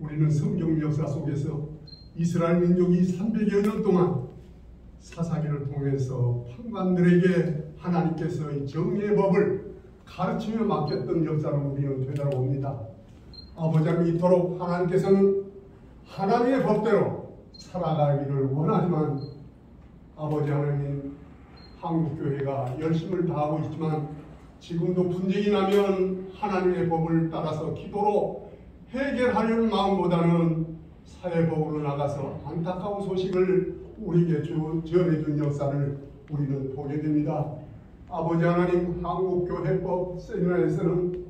우리는 성경 역사 속에서 이스라엘 민족이 300여 년 동안 사사기를 통해서 판관들에게 하나님께서 정의의 법을 가르치며 맡겼던 역사를 우리는 되돌아봅니다. 아버지 하나님, 이토록 하나님께서는 하나님의 법대로 살아가기를 원하지만 아버지 하나님, 한국교회가 열심을 다하고 있지만 지금도 분쟁이 나면 하나님의 법을 따라서 기도로 해결하려는 마음보다는 사회복으로 나가서 안타까운 소식을 우리에게 전해준 역사를 우리는 보게 됩니다. 아버지 하나님, 한국교회법 세미나에서는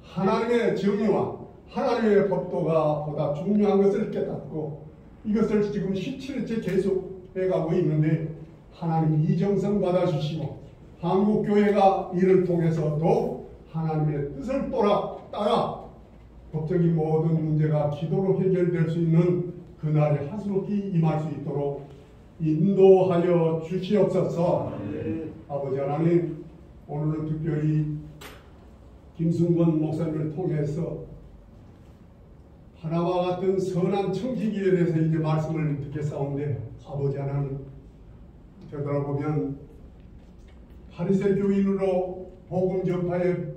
하나님의 정의와 하나님의 법도가 보다 중요한 것을 깨닫고 이것을 지금 17일째 계속 해가고 있는데 하나님 이정성 받아주시고 한국교회가 이를 통해서 더 하나님의 뜻을 따라 법적인 모든 문제가 기도로 해결될 수 있는 그날이 하수롭게 임할 수 있도록 인도하여 주시옵소서. 아버지 하나님, 오늘은 특별히 김승권 목사님을 통해서 하나와 같은 선한 청지기에 대해서 이제 말씀을 듣겠사온데 아버지 하나님, 되돌아보면 바리새 교인으로 복음 전파에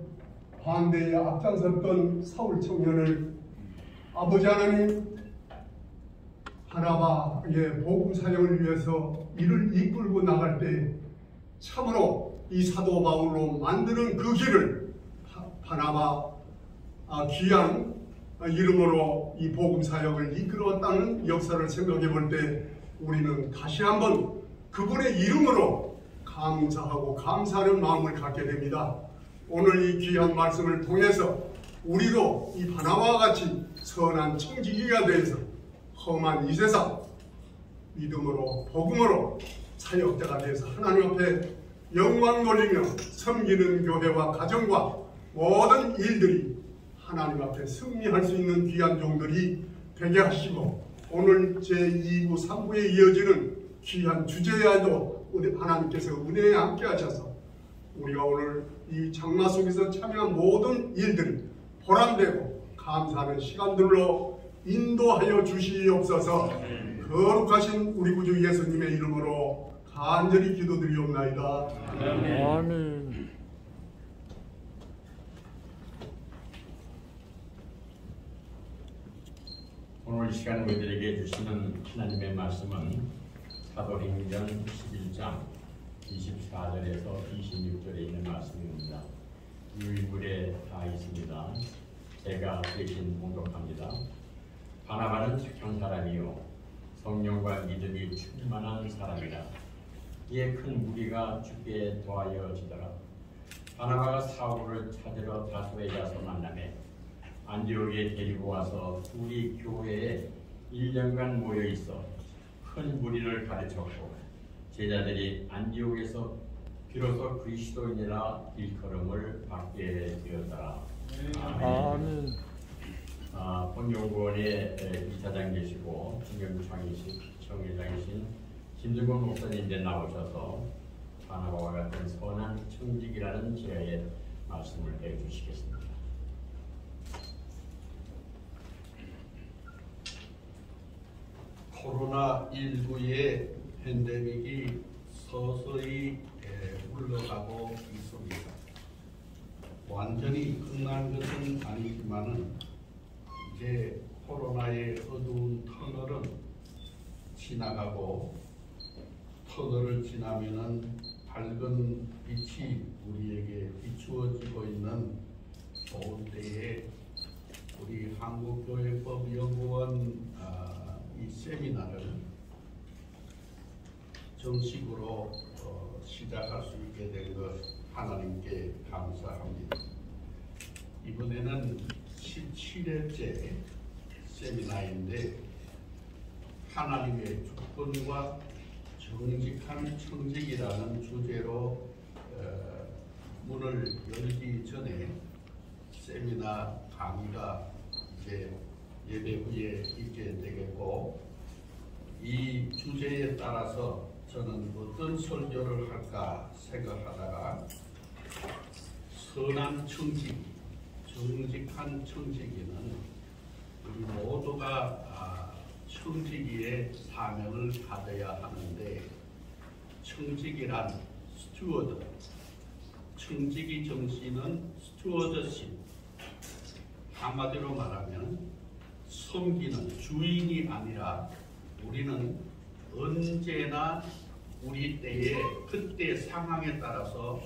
반대에 앞장섰던 사울 청년을 아버지 하나님 하나바의 복음 사역을 위해서 이를 이끌고 나갈 때 참으로 이 사도 바울로 만드는 그 길을 하나바 귀한 이름으로 이 복음 사역을 이끌어왔다는 역사를 생각해 볼 때 우리는 다시 한번 그분의 이름으로 감사하고 감사하는 마음을 갖게 됩니다. 오늘 이 귀한 말씀을 통해서 우리도 이 바나바와 같이 선한 청지기가 되어서 험한 이 세상 믿음으로 복음으로 사역자가 되어서 하나님 앞에 영광 돌리며 섬기는 교회와 가정과 모든 일들이 하나님 앞에 승리할 수 있는 귀한 종들이 되게 하시고 오늘 제2부 3부에 이어지는 귀한 주제야도 우리 하나님께서 은혜에 함께 하셔서 우리가 오늘 이 장마 속에서 참여한 모든 일들이 보람되고 감사하는 시간들로 인도하여 주시옵소서. 거룩하신 우리 구주 예수님의 이름으로 간절히 기도드리옵나이다. 아멘. 오늘 이 시간 우리들에게 주시는 하나님의 말씀은 사도행전 11장 24절에서 26절에 있는 말씀입니다. 유인물에 다 있습니다. 제가 대신 봉독합니다. 바나바는 착한 사람이요 성령과 믿음이 충만한 사람이라. 이에 큰 무리가 주께 도하여지더라. 바나바가 사울을 찾으러 다소에 가서 만나매 안디옥에 데리고 와서 우리 교회에 1년간 모여 있어 큰 무리를 가르쳤고 제자들이 안디옥에서 비로소 그리스도인이라 일컬음을 받게 되었더라. 아멘. 본연구원의 이사장 계시고 정회장이신 김승권 목사님 이제 나오셔서 바나바와 같은 선한 청직이라는 제의 말씀을 해주시겠습니다. 코로나19의 팬데믹이 서서히 물러가고 있습니다. 완전히 끝난 것은 아니지만은 이제 코로나의 어두운 터널은 지나가고 터널을 지나면은 밝은 빛이 우리에게 비추어지고 있는 좋은 때에 우리 한국교회법연구원 이 세미나를 정식으로 시작할 수 있게 된 것 하나님께 감사합니다. 이번에는 17회째 세미나인데 하나님의 주권과 정직한 청직이라는 주제로 문을 열기 전에 세미나 강의가 이제 예배 후에 있게 되겠고 이 주제에 따라서 저는 어떤 설교를 할까 생각하다가 선한 청지기, 정직한 청지기는 우리 모두 모두가 청지기의 사명을 받아야 하는데 청지기란 스튜어드, 청지기 정신은 스튜어드십, 한마디로 말하면 섬기는 주인이 아니라 우리는 언제나 우리 때에 그때 상황에 따라서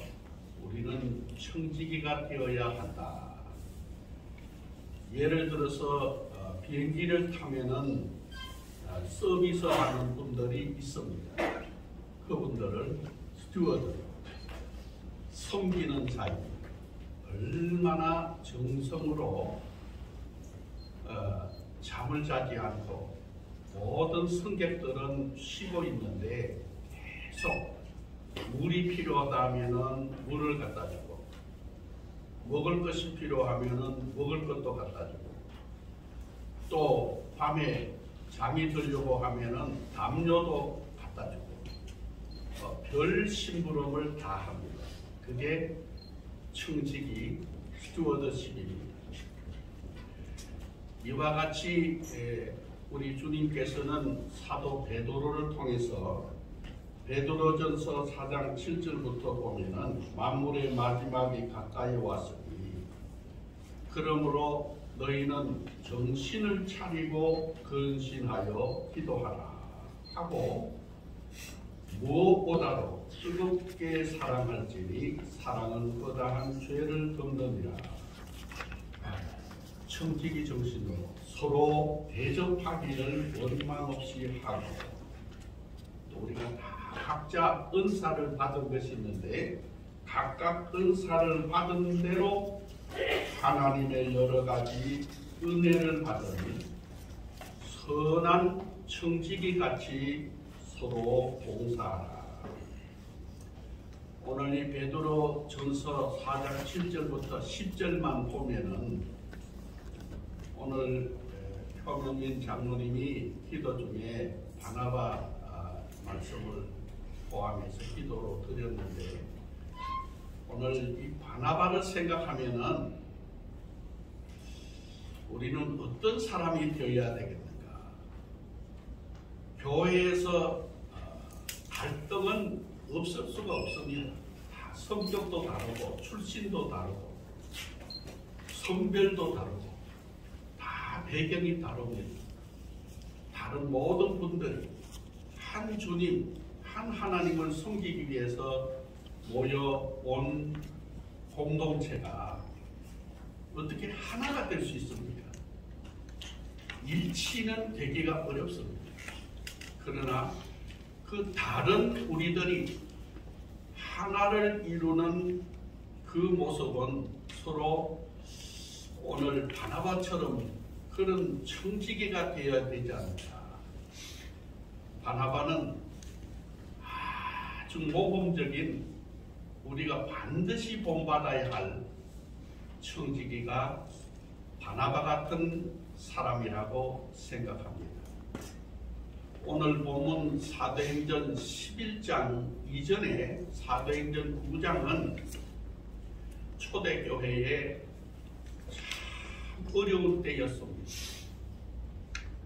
우리는 청지기가 되어야 한다. 예를 들어서 비행기를 타면은 서비스하는 분들이 있습니다. 그분들을 스튜어드, 섬기는 자입니다. 얼마나 정성으로 잠을 자지 않고 모든 승객들은 쉬고 있는데 계속 물이 필요하다면은 물을 갖다 주고 먹을 것이 필요하면은 먹을 것도 갖다 주고 또 밤에 잠이 들려고 하면은 담요도 갖다 주고 별 심부름을 다 합니다. 그게 청지기 스튜어드십입니다. 이와 같이 우리 주님께서는 사도 베드로를 통해서 베드로전서 4장 7절부터 보면은 만물의 마지막이 가까이 왔으니 그러므로 너희는 정신을 차리고 근신하여 기도하라 하고 무엇보다도 뜨겁게 사랑할지니 사랑은 거다한 죄를 덮느니라. 청지기 정신으로 서로 대접하기를 원망 없이 하고 또 우리가 다 각자 은사를 받은 것이 있는데 각각 은사를 받은 대로 하나님의 여러 가지 은혜를 받으니 선한 청지기 같이 서로 봉사하라. 오늘 이 베드로 전서 4장 7절부터 10절만 보면은 오늘 표명민 장로님이 기도 중에 바나바 말씀을 포함해서 기도로 드렸는데 오늘 이 바나바를 생각하면은 우리는 어떤 사람이 되어야 되겠는가? 교회에서 갈등은 없을 수가 없습니다. 다 성격도 다르고 출신도 다르고 성별도 다르고 다 배경이 다릅니다. 다른 모든 분들이 한 주님, 한 하나님을 섬기기 위해서 모여온 공동체가 어떻게 하나가 될 수 있습니까? 일치는 되기가 어렵습니다. 그러나 그 다른 우리들이 하나를 이루는 그 모습은 서로 오늘 바나바처럼 그런 청지기가 되어야 되지 않을까. 바나바는 아주 모범적인 우리가 반드시 본받아야 할 청지기가 바나바 같은 사람이라고 생각합니다. 오늘 본문 사도행전 11장 이전에 사도행전 9장은 초대교회의 참 어려운 때였습니다.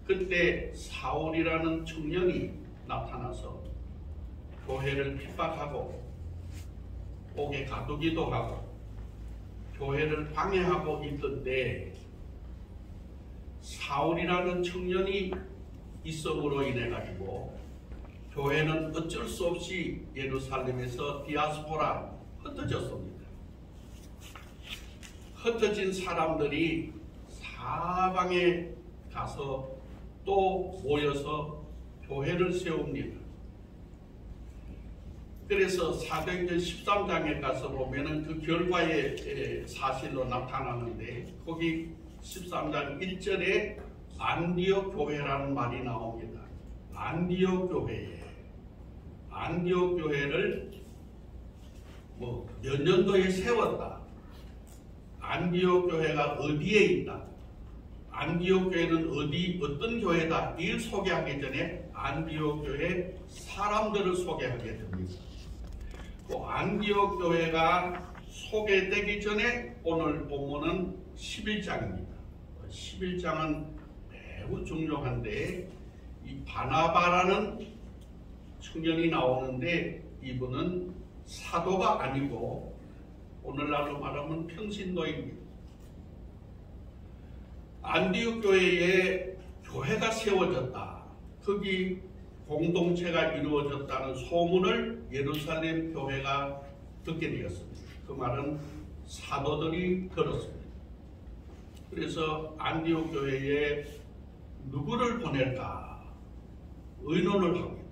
그때 사울이라는 청년이 나타나서 교회를 핍박하고 옥에 가두기도 하고 교회를 방해하고 있던 때 사울이라는 청년이 있음으로 인해 가지고 교회는 어쩔 수 없이 예루살렘에서 디아스포라 흩어졌습니다. 흩어진 사람들이 사방에 가서 또 모여서 교회를 세웁니다. 그래서 사도행전 13장에 가서 보면은 그 결과의 사실로 나타나는데 거기 13장 1절에 안디옥 교회라는 말이 나옵니다. 안디옥 교회를 몇 년도에 세웠다. 안디옥 교회가 어디에 있다. 안디옥 교회는 어떤 교회다. 이를 소개하기 전에 안디옥 교회 사람들을 소개하게 됩니다. 그 안디옥 교회가 소개되기 전에 오늘 본문은 11장입니다. 11장은 매우 중요한데 이 바나바라는 청년이 나오는데 이분은 사도가 아니고 오늘날로 말하면 평신도입니다. 안디옥 교회에 교회가 세워졌다. 거기 공동체가 이루어졌다는 소문을 예루살렘 교회가 듣게 되었습니다. 그 말은 사도들이 들었습니다. 그래서 안디옥 교회에 누구를 보낼까 의논을 합니다.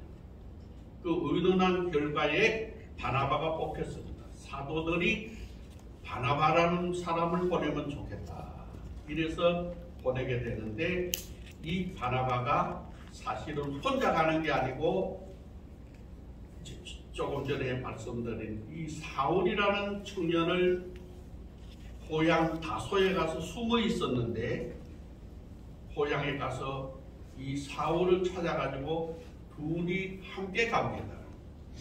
그 의논한 결과에 바나바가 뽑혔습니다. 사도들이 바나바라는 사람을 보내면 좋겠다. 이래서 보내게 되는데 이 바나바가 사실은 혼자 가는 게 아니고 조금 전에 말씀드린 이 사울이라는 청년을 고향 다소에 가서 숨어 있었는데 고향에 가서 이 사울을 찾아가지고 둘이 함께 갑니다.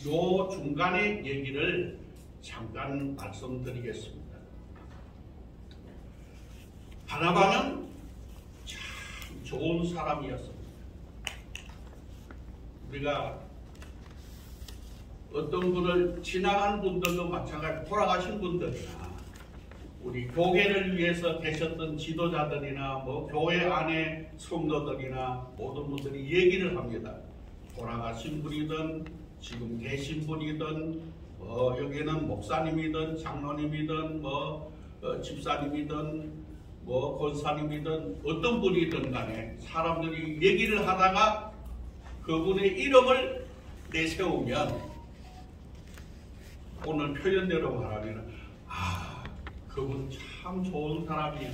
요 중간의 얘기를 잠깐 말씀드리겠습니다. 바나바는 참 좋은 사람이었습니다. 우리가 어떤 분을 지나간 분들도 마찬가지 돌아가신 분들이나 우리 교회를 위해서 계셨던 지도자들이나 뭐 교회 안에 성도들이나 모든 분들이 얘기를 합니다. 돌아가신 분이든 지금 계신 분이든 여기는 목사님이든 장로님이든 집사님이든 권사님이든 어떤 분이든 간에 사람들이 얘기를 하다가 그분의 이름을 내세우면 오늘 표현대로 말하면 그분 참 좋은 사람이에요.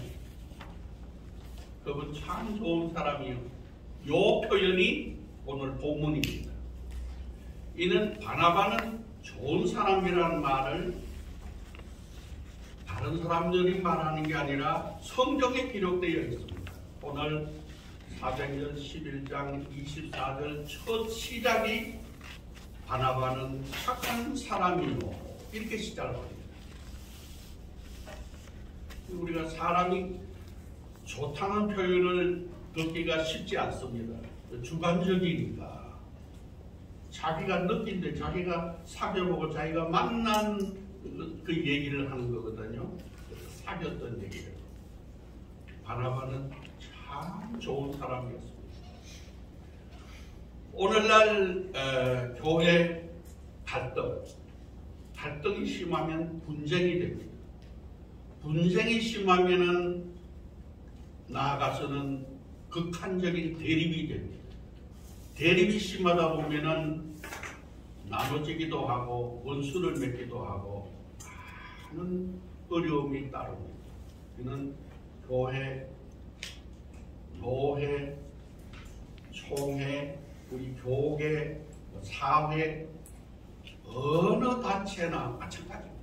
그분 참 좋은 사람이에요. 요 표현이 오늘 본문입니다. 이는 바나바는 좋은 사람이라는 말을 다른 사람들이 말하는 게 아니라 성경에 기록되어 있습니다. 오늘 사도행전 11장 24절 첫 시작이 바나바는 착한 사람이요 이렇게 시작을 합니다. 우리가 사람이 좋다는 표현을 듣기가 쉽지 않습니다. 주관적이니까 자기가 느낀데 자기가 사귀어보고 자기가 만난 그 얘기를 하는 거거든요. 사귀었던 얘기를. 바나바는 참 좋은 사람이었습니다. 오늘날 교회 갈등이 심하면 분쟁이 됩니다. 분쟁이 심하면은 나아가서는 극한적인 대립이 됩니다. 대립이 심하다 보면은 나눠지기도 하고 원수를 맺기도 하고 많은 어려움이 따릅니다. 이는 교회, 노회, 총회, 우리 교계, 사회 어느 단체나 마찬가지입니다.